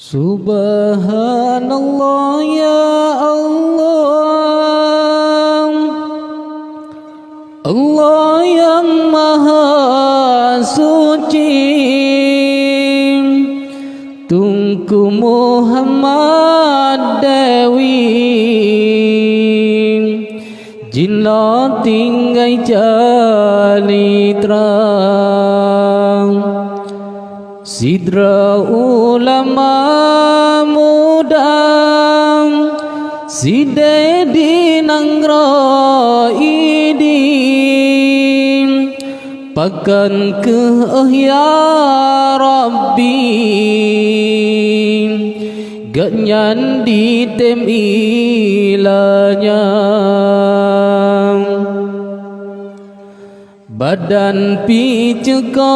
Subhanallah ya Allah, Allah yang maha suci. Tunku Muhammad Dewi Jinla tinggai jali terang Sidra ulama muda Side di nangra idin Pakan ke ya Rabbi Ganyan di tem ilanya Badan picuka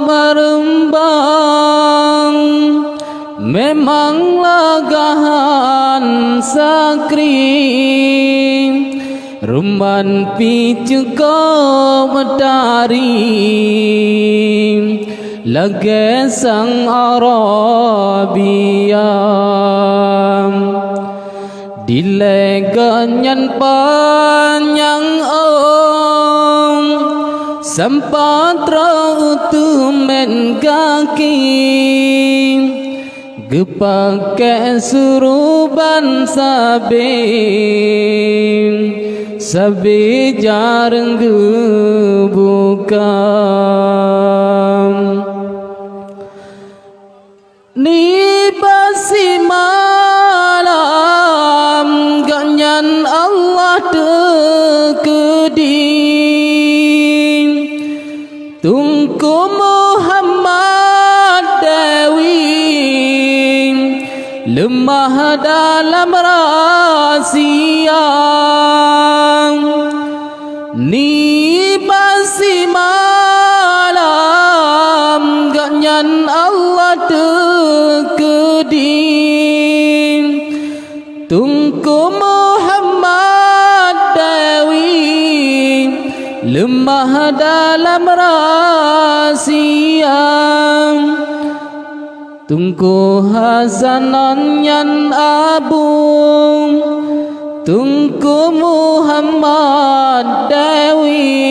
merembang Memang lagahan sakri Ruman picuka medari Lage sang Arabia Dileganyan panjang om Sempat rautumen kaki Gepake suruban sabing Sabi jarang gebukam Ni basi malam ganyan Allah dekedin Tungku Muhammad Dewi Lemah dalam rahasia Ni basi malam ganyan Allah dekedin Tungku Muhammad Dewi Lemah dalam rahasia Tungku Hasanan yan abung Tungku Muhammad Dewi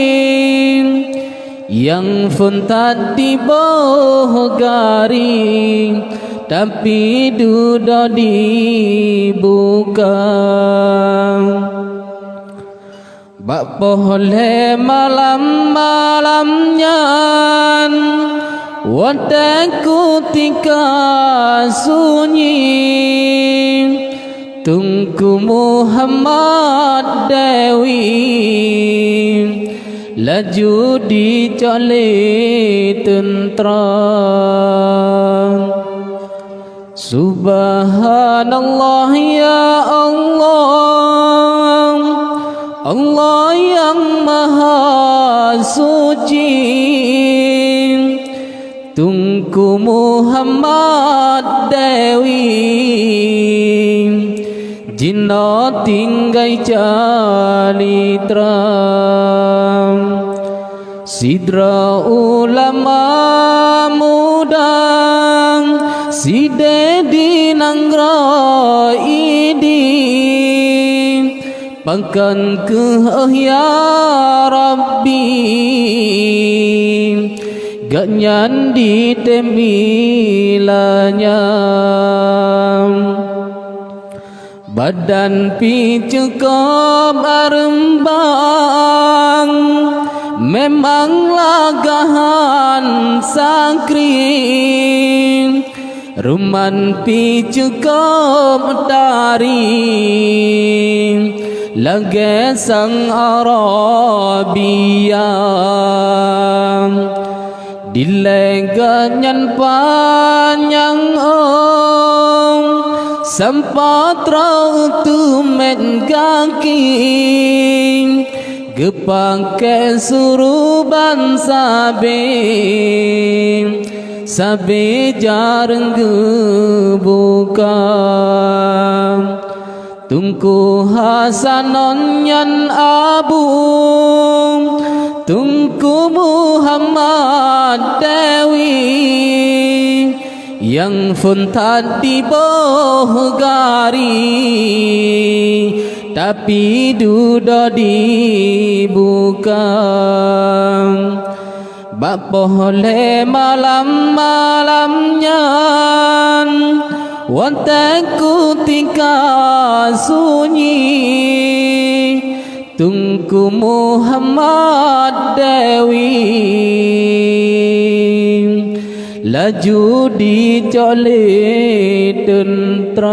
Yang funtat di bawah garing Tapi duda dibuka Bak pohole malam-malamnya Wadaku tika sunyi Tungku Muhammad Dewi Laju dicale tentram Subhanallah ya Allah, Allah yang maha suci Tungku Muhammad Dewi Jinna tinggai jali terang Sidra ulama muda Side di nangra idin Pakan ke ya Rabbi Ganyan di temilanya Badan picuka merembang Memang lagahan sakri Ruman picuka medari Lage sang Arabia Dileganyan panjang om Sempat rautumen kaki Gepake suruban sabing Sabi jarang gebuka Tungku Hasanon yan abung Tungku Muhammad Dewi yang pun tadi bohgari tapi duda dibuka bapohle malam-malamnya wantaku tika sunyi tungku Muhammad Dewi laju dicole tentram